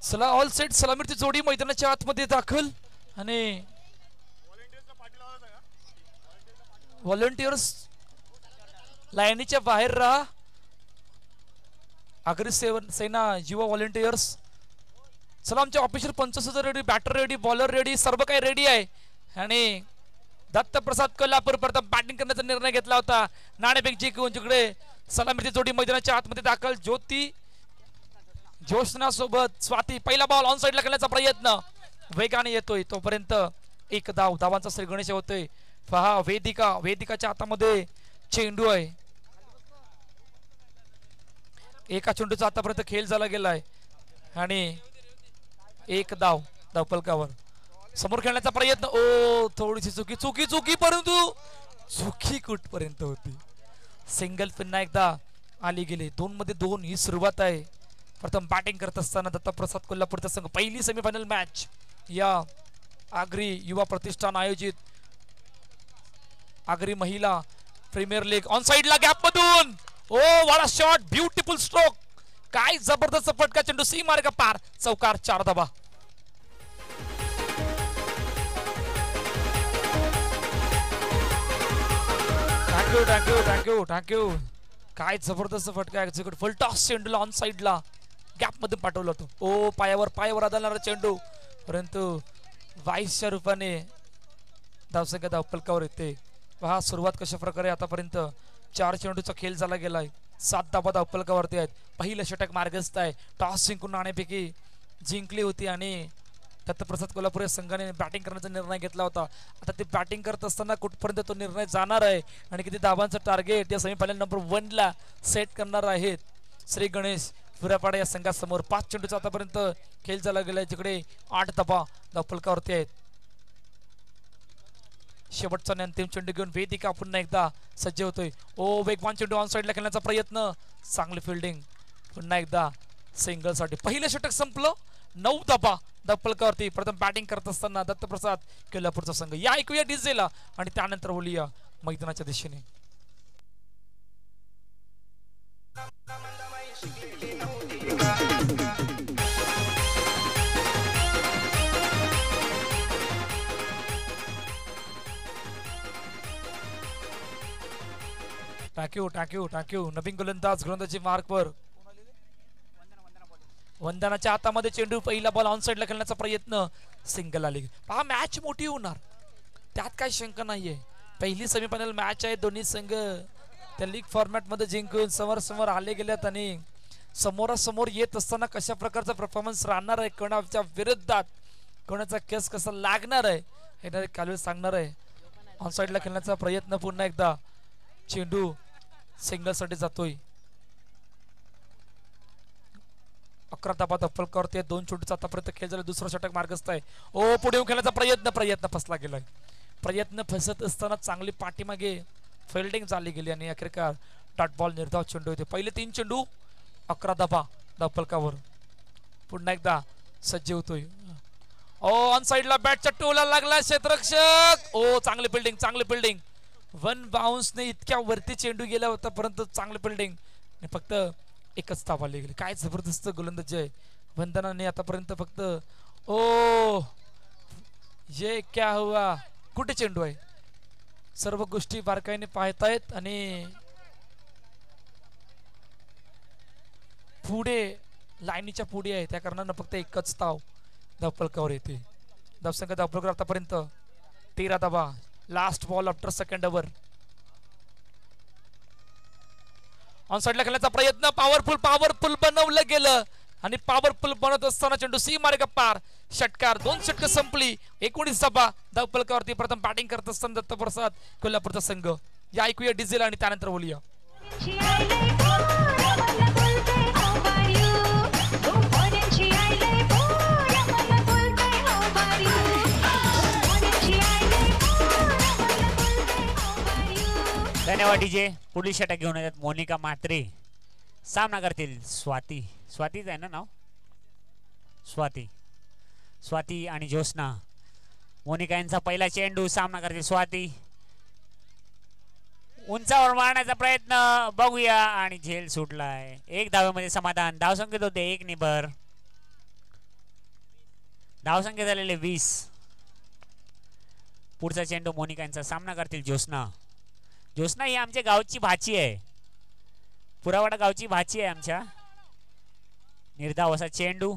चला all set सलामीची जोडी मैदानाच्या आतमध्ये दाखल आणि व्हॉलंटियर्स लाईनीच्या बाहेर राहा. आगरी सेना युवा व्हॉलंटियर्स. चला आमचे ऑफिशियल पंच सुद्धा ready, batter ready, bowler ready, सर्व काही रेडी आहे. आणि दत्तप्रसाद कोल्हापूर प्रथम बॅटिंग करण्याचा निर्णय घेतला होता. नाणेफेक जिंकून जिकडे सलामीची जोडी मैदानाच्या आतमध्ये दाखल. ज्योती जोशना सोबत स्वाती. पहिला बॉल ऑन साइडला खेळण्याचा प्रयत्न वेगाने येतोय. तोपर्यंत एक धाव. धावांचा श्री गणेश होतोय. पहा वेदिकाच्या हातामध्ये चेंडू आहे. एका चेंडूचा आतापर्यंत खेळ झाला गेलाय आणि एक धाव धावफलकावर. समोर खेळण्याचा प्रयत्न. ओ थोडीशी चुकी परंतु चुकी कुठपर्यंत होती. सिंगल पुन्हा एकदा आली गेली. 2 मध्ये 2 ही सुरुवात आहे. प्रथम बॅटिंग करत असताना दत्तप्रसाद कोल्हापूरचा संघ. पहिली सेमीफायनल मॅच या आगरी युवा प्रतिष्ठान आयोजित आगरी महिला प्रीमियर लीग. ऑन साइडला गॅप मधून ओ वाडा शॉट, ब्युटिफुल स्ट्रोक. काय जबरदस्त फटका. चेंडू सी मार्ग पार. चौकार 4 धावा. थँक्यू. काय जबरदस्त फटका. Execute full toss. चेंडूला ऑन साइडला गॅप मध्ये पाठवला तो. ओ पायावर आदळणारा चेंडू परंतु 22च्या रूपाने धावसंख्या धावफलकावर येते. पहा सुरुवात कशा प्रकारे आतापर्यंत 4 चेंडूचा खेळ झाला गेलाय. 7 धावा धावफलकावरती आहेत. पहिलं षटक मार्गस्थ आहे. टॉस जिंकून नाणेफेकी जिंकली होती आणि दत्तप्रसाद कोल्हापूर संघाने बॅटिंग करण्याचा निर्णय घेतला होता. आता ते बॅटिंग करत असताना कुठपर्यंत तो निर्णय जाणार आहे आणि किती धावांचं टार्गेट या सेमीफायनल नंबर 1 ला सेट करणार आहेत श्री गणेश फुरापाडा या संघासमोर. 5 चेंडूचा आतापर्यंत खेळ झाला गेलाय जिकडे 8 धावा धावफलकावरती आहेत. शेवटचा अंतिम चेंडू घेऊन वेदिका पुन्हा एकदा सज्ज होतोय. ओ वेगवान चेंडू ऑन साइडला खेळण्याचा प्रयत्न. चांगली फिल्डिंग. पुन्हा एकदा सिंगल साठी पहिलं षटक संपलं. 9 धावा धावफलकावरती. प्रथम बॅटिंग करत असताना दत्तप्रसाद कोल्हापूरचा संघ. या ऐकूया डीजेला आणि त्यानंतर बोलूया मैदानाच्या दिशेने. टाक्यू. नवीन गोलंदाजी मार्कवर. वंदनाच्या हातामध्ये चेंडू. पहिला बॉल ऑन साइडला खेळण्याचा प्रयत्न. सिंगल आली. पहा मॅच मोठी होणार त्यात काही शंका नाहीये. पहिली सेमीफायनल मॅच आहे. दोन्ही संघ त्या लीग फॉर्मॅट मध्ये जिंकून समोर आले गेल्यात आणि समोरासमोर येत असताना कशा प्रकारचा परफॉर्मन्स राहणार आहे, कोणाच्या विरोधात कोणाचा केस कसा लागणार आहे हे कालवे सांगणार आहे. ऑन साइडला खेळण्याचा प्रयत्न. पुन्हा एकदा चेंडू सिंगल साठी जातोय. 11 धावा धावफलकावरती. 2 चेंडूचा आतापर्यंत खेळ झाला. दुसरा षटक मार्गस्थ आहे. ओ पुढे येऊन खेळण्याचा प्रयत्न फसला गेलाय. प्रयत्न फसत असताना चांगली पाठीमागे फिल्डिंग झाली गेली आणि अखेरकार डॉट बॉल निर्धाव चेंडू होते. पहिले 3 चेंडू 11 धावा धावफलकावर. पुन्हा एकदा सज्ज होतोय. ओ ऑन साइडला बॅटच्या टोला लागला क्षेत्ररक्षक. ओ चांगली फिल्डिंग. 1 बाउन्सने इतक्या वरती चेंडू गेला होता परंतु चांगली फिल्डिंग. फक्त एकच धाव आली गेली. काय जबरदस्त गोलंदाजी आहे वंदनाने आतापर्यंत. फक्त ओ ये क्या हुआ. कुठे चेंडू आहे. सर्व गोष्टी बारकाईने पाहतायत आणि पुढे लाईनीच्या पुढे आहे त्या कारणानं फक्त एकच धाव धावफलकावर येते. धावसंख्या धावफलकावर आतापर्यंत 13 धावा. Last ball after second over. On साइडला खेळण्याचा प्रयत्न. पॉवरफुल बनवलं गेलं आणि पॉवरफुल बनवत असताना चेंडू सी मार्ग पार. षटकार. 2 षटक संपली. 19 धावा धावफलकावरती. प्रथम बॅटिंग करत असताना दत्तप्रसाद कोल्हापूरचा संघ. या ऐकूया डीजेल आणि त्यानंतर बोलूया. धन्यवाद डीजे. पुढील षटक घेऊन येतात मोनिका म्हात्रे. सामना करतील स्वातीच आहे ना नाव. स्वाती आणि ज्योत्स्ना. मोनिका यांचा पहिला चेंडू. सामना करतील स्वाती. उंचावर मारण्याचा प्रयत्न बघूया आणि झेल सुटलाय. 1 धावेमध्ये समाधान. धावसंख्येत होते 1 निबर. धावसंख्या झालेले 20. पुढचा चेंडू मोनिका यांचा सामना करतील ज्योत्स्ना. ज्योत्स्ना ही आमच्या गावची भाची आहे, पुरावाडा गावची भाची आहे आमच्या. निर्धाव असा चेंडू,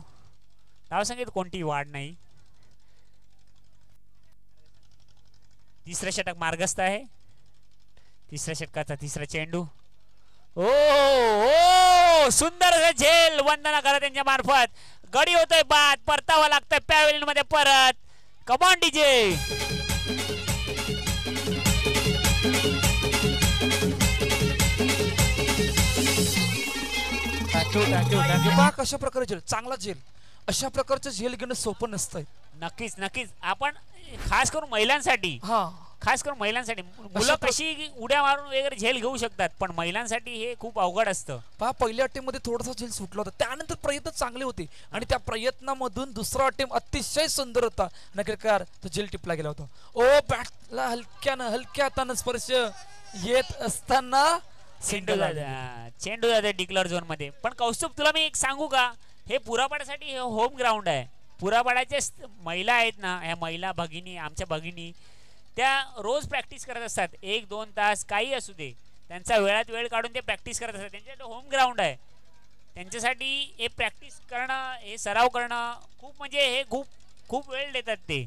धावसंख्येत कोणतीही वाढ नाही. तिसरं षटक मार्गस्थ आहे. तिसऱ्या षटकाचा तिसरा चेंडू. ओ ओ सुंदर झेल वंदना करा त्यांच्या मार्फत. गडी होतोय बाद, परतावा लागतोय पॅव्हेलियन मध्ये परत. Come on DJ. पहा कशा प्रकारे झेल, चांगला झेल. अशा प्रकारचं झेल घेणं सोपं नसतंय. नक्कीच नक्कीच. आपण खास करून महिलांसाठी, खास करून महिलांसाठी, मुलं कशी उड्या मारून वगैरे झेल घेऊ शकतात, पण महिलांसाठी हे खूप अवघड असतं. पहा पहिल्या अटेम्प्टमध्ये थोडासा झेल सुटला होता, त्यानंतर प्रयत्न चांगले होते आणि त्या प्रयत्नामधून दुसरा अटेम्प्ट अतिशय सुंदर होता. नक्कीकार तो झेल टिपला गेला होता. ओ बॅटला हलक्या हातानं स्पर्श येत असताना चेंडू जाते डिक्लेअर झोन मध्ये. पण कौस्तुभ तुला मी एक सांगू का, हे पुरापाड्यासाठी हे होम ग्राउंड आहे. पुरापाड्याचे महिला आहेत ना, ह्या महिला भगिनी, आमच्या भगिनी, त्या रोज प्रॅक्टिस करत असतात. 1-2 तास काही असू दे, त्यांचा वेळात वेळ काढून ते प्रॅक्टिस करत असतात. त्यांच्यासाठी होम ग्राउंड आहे. त्यांच्यासाठी हे प्रॅक्टिस करणं, हे सराव करणं खूप म्हणजे हे खूप वेळ देतात ते,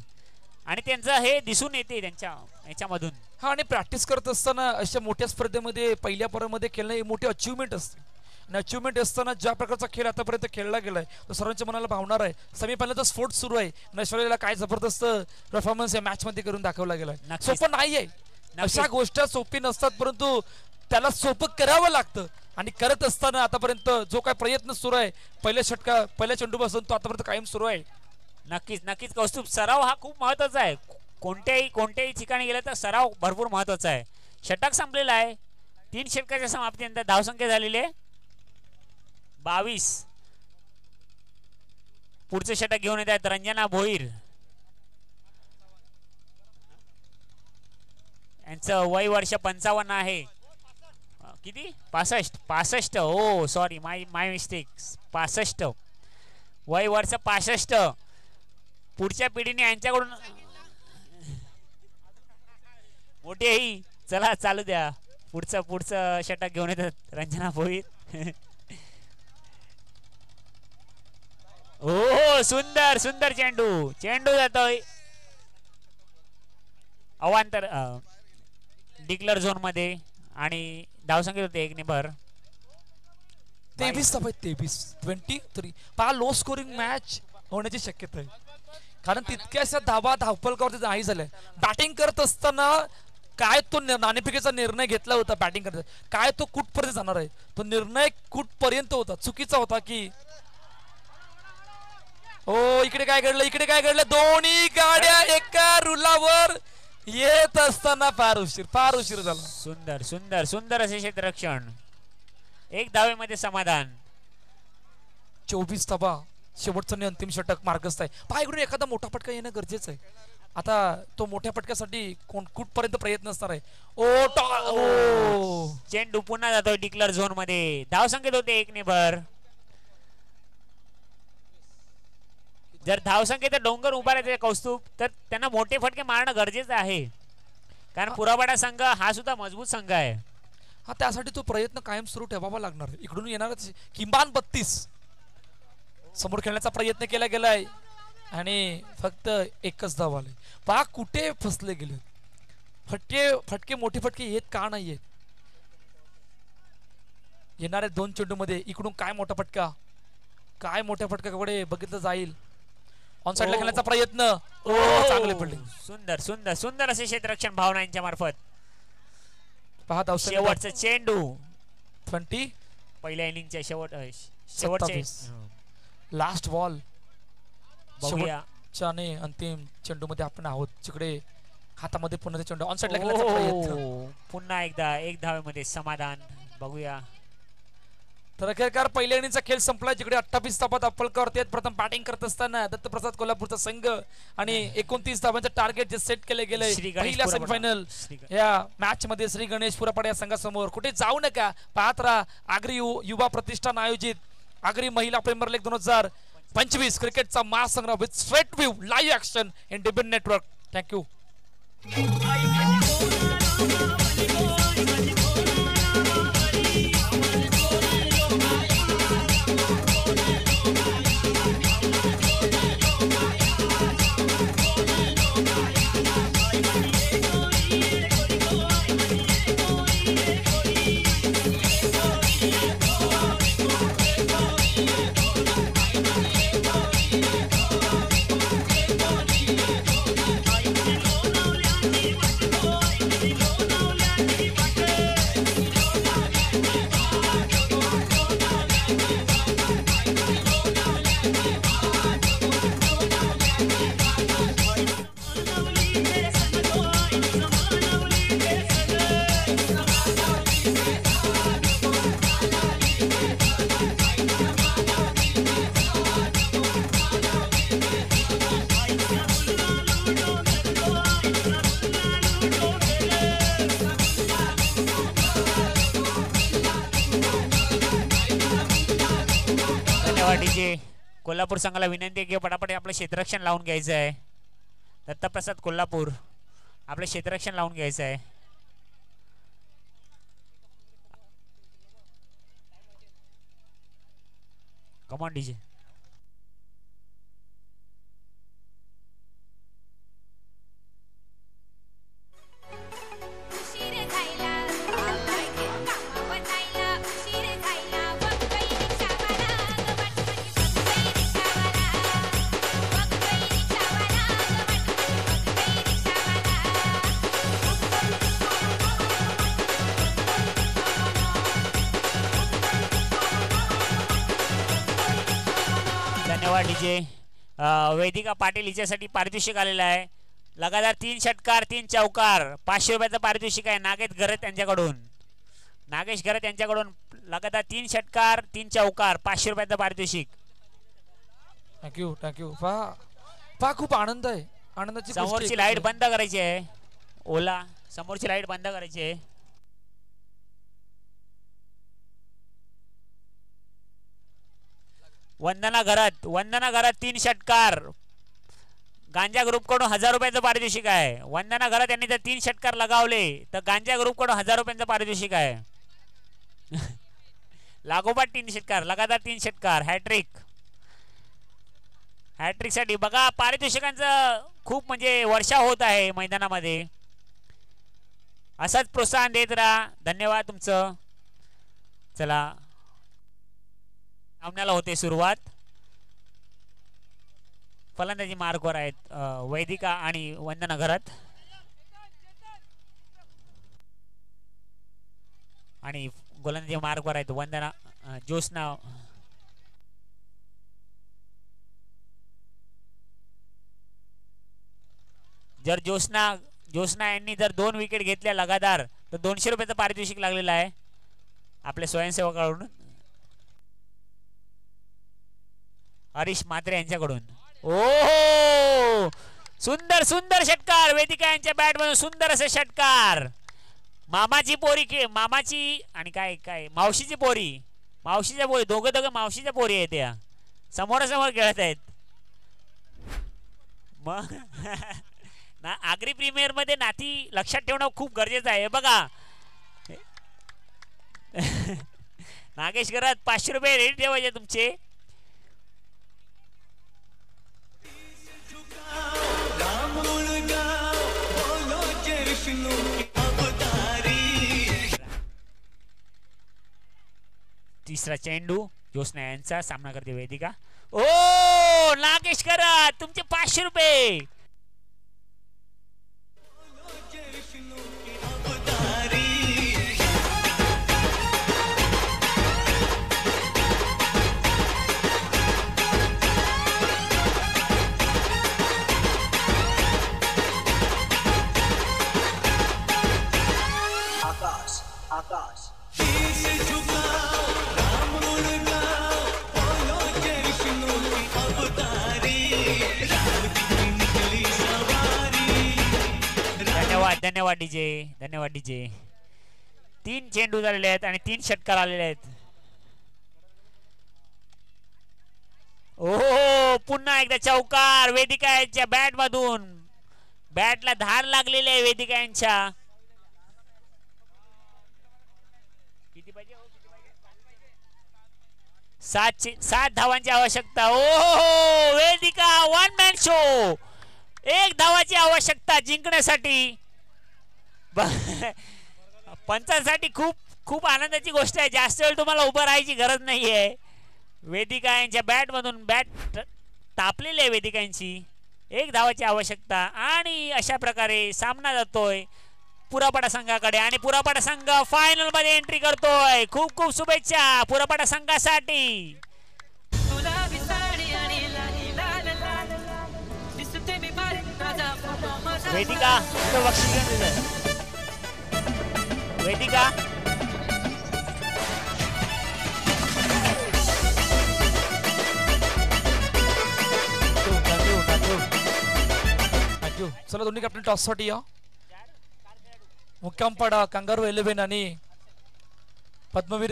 आणि त्यांचं हे दिसून येते त्यांच्या याच्यामधून. हा, आणि प्रॅक्टिस करत असताना अशा मोठ्या स्पर्धेमध्ये पहिल्या पर्वामध्ये खेळणं ही मोठी अचिव्हमेंट असते. आणि अचिव्हमेंट असताना ज्या प्रकारचा खेळ आतापर्यंत खेळला गेलाय तो सर्वांच्या मनाला भावणार आहे. सेमीफायनलचा स्पोर्ट्स सुरू आहे. नैश्वर्याला काय जबरदस्त परफॉर्मन्स या मॅच मध्ये करून दाखवला गेलाय. सोपं नाही आहे, अशा गोष्टी सोपी नसतात, परंतु त्याला सोपं करावं लागतं. आणि करत असताना आतापर्यंत जो काय प्रयत्न सुरू आहे पहिल्या चेंडूपासून तो आतापर्यंत कायम सुरू आहे. नक्कीच नक्कीच कौस्तुभ, सराव हा खूप महत्वाचा आहे. कोणत्याही ठिकाणी गेलं तर सराव भरपूर महत्वाचा आहे. षटक संपलेला आहे. 3 षटकाच्या समाप्तीनंतर धावसंख्या झालेली आहे 22. पुढचं षटक घेऊन येत आहेत रंजना भोईर. यांचं वय वर्ष 55 आहे. किती? 65. हो सॉरी, माय मिस्टेक. 65 वय वर्ष 65. पुढच्या पिढीने यांच्याकडून मोठी ही. चला चालू द्या. पुढचं षटक घेऊन येतात रंजना भोईर. हो सुंदर चेंडू जातोय अवांतर डिक्लेअर झोन मध्ये, आणि धावसंख्या होते 1 ने भर. 23 पहा लो स्कोरिंग मॅच होण्याची शक्यता आहे, कारण तितक्याशा धावपलकावरती नाही झाल्या. बॅटिंग करत असताना काय तो नाणेफेकीचा निर्णय घेतला होता, बॅटिंग करत काय तो कुठपर्यंत जाणार आहे, तो निर्णय कुठपर्यंत होता, चुकीचा होता की. ओ इकडे काय घडलं, दोन्ही गाड्या एका रुलावर येत असताना फार उशीर झाला. सुंदर असे क्षेत्ररक्षण. 1 धावेमध्ये समाधान. 24 धावा. शेवटचं आणि अंतिम षटक मार्गस्थ आहे. पायकडून एखादा मोठा फटका येणं गरजेचं आहे. आता तो मोठ्या फटक्यासाठी कुठपर्यंत प्रयत्न असणार आहे. ओ चेंडू पुन्हा जातोय डिक्लेअर झोन मध्ये. धावसंख्येत होते 1 ने भर. जर धावसंख्येचा डोंगर उभारायचे कौस्तुभ, तर त्यांना मोठे फटके मारणं गरजेचं आहे, कारण पुरापाडा संघ हा सुद्धा मजबूत संघ आहे. हा, त्यासाठी तो प्रयत्न कायम सुरू ठेवावा लागणार आहे. इकडून येणार किमान 32 समोर खेळण्याचा प्रयत्न केला गेलाय आणि फक्त 1च धाव आले. पहा कुठे फसले गेले. फटके मोठे फटके येत का नाही येत. येणाऱ्या 2 चेंडू मध्ये इकडून काय मोठ्या फटक्याकडे बघितलं जाईल. ऑन साइडला खेळण्याचा प्रयत्न. चांगले पडले. सुंदर असे क्षेत्ररक्षण भावना यांच्या मार्फत. पहा शेवटचा चेंडू 20 पहिल्या इनिंगच्या शेवटचे लास्ट बॉल. बघूया आणि अंतिम चेंडू मध्ये आपण आहोत, जिकडे हातामध्ये पुन्हा चेंडू ऑन साइडला खेळण्याचा प्रयत्न. पुन्हा एकदा 1 धावेमध्ये समाधान. बघूया. तर अखेरकार पहिल्या इनिंगचा खेळ संपला, जिकडे 28 धावा दापलकर आहेत. प्रथम बॅटिंग करत असताना दत्तप्रसाद कोल्हापूरचा संघ आणि 29 धावांचं टार्गेट जे सेट केले गेले पहिल्या सेमीफायनल या मॅच मध्ये श्री गणेश पुरापाडा या संघासमोर. कुठे जाऊ नका, पाहत राहा. आगरी युवा प्रतिष्ठान आयोजित आगरी महिला प्रीमियर लीग 25 क्रिकेटचा महासंग्राम with straight view live action in debate network. Thank you. Kolhapur संघाला विनंती आहे की पटापट आपलं क्षेत्ररक्षण लावून घ्यायचं आहे. दत्तप्रसाद कोल्हापूर आपलं क्षेत्ररक्षण लावून घ्यायचं आहे. Come on DJ. DJ. Vedika Patil हिच्यासाठी पारितोषिक आलेलं आहे. लगातार 3 षटकार 3 चौकार 500 रुपयाचं पारितोषिक आहे नागेश घरत यांच्याकडून. नागेश घरत यांच्याकडून लगातार 3 षटकार 3 चौकार 500 रुपयाचं पारितोषिक. Thank you thank you. पहा खूप आनंद आहे. आनंदाची समोरची लाईट बंद करायची आहे. ओला समोरची लाईट बंद करायची आहे. वंदना घरात 3 षटकार. गांजा ग्रुप कडून 1000 रुपयाचं पारितोषिक आहे. वंदना घरात यांनी जर 3 षटकार लगावले तर गांजा ग्रुप कडून 1000 रुपयांचं पारितोषिक आहे. लागोपाठ 3 षटकार लगातार 3 षटकार हॅट्रिक साठी बघा पारितोषिकांचं खूप म्हणजे वर्षा होत आहे मैदानामध्ये. असंच प्रोत्साहन देत राहा. धन्यवाद तुमचं. चला सामन्याला होते सुरुवात. फलंदाजी मार्कवर आहेत वैदिका आणि वंदना घरात. आणि गोलंदाजी मार्कवर आहेत वंदना ज्योत्स्ना. जर ज्योत्स्ना यांनी जर 2 विकेट घेतल्या लगातार तर 200 रुपयाचं पारितोषिक लागलेलं आहे आपल्या स्वयंसेवकाकडून हरीश म्हात्रे यांच्याकडून. ओहो सुंदर षटकार. वेदिका यांच्या बॅट मधून सुंदर असे षटकार. मामाची पोरी मामाची आणि काय मावशीची पोरी दोघं मावशीच्या पोरी आहेत. त्या समोरासमोर खेळत आहेत. मग ना आगरी प्रीमियर मध्ये नाती लक्षात ठेवणं खूप गरजेचं आहे. बघा नागेश घरात 500 रुपये रेडी ठेवायचे तुमचे. तिसरा चेंडू ज्योत्स्ना यांचा सामना करते वेदिका. ओ नागेश घरात तुमचे 500 रुपये. आकाश धन्यवाद डीजे. 3 चेंडू झालेले आहेत आणि 3 षटकार आलेले आहेत. ओ पुन्हा एकदा चौकार वेदिका यांच्या बॅट मधून. बॅटला धार लागलेली आहे वेदिका यांच्या. किती पाहिजे? 7 धावांची आवश्यकता. ओ वेदिका वन मॅन शो. 1 धावाची आवश्यकता जिंकण्यासाठी. पंचांसाठी खूप खूप आनंदाची गोष्ट आहे. जास्त वेळ तुम्हाला उभं राहायची गरज नाहीये. वेदिका यांच्या बॅट मधून बॅट तापलेली आहे वेदिका यांची. 1 धावाची आवश्यकता आणि अशा प्रकारे सामना जातोय पुरापाडा संघाकडे आणि पुरापाडा संघ फायनल मध्ये एंट्री करतोय. खूप खूप शुभेच्छा पुरापाडा संघासाठी. वेदिका वेदिका चला दोन्ही कॅप्टन टॉस साठी या. मुक्कामपाडा कांगारू 11 आणि पद्मवीर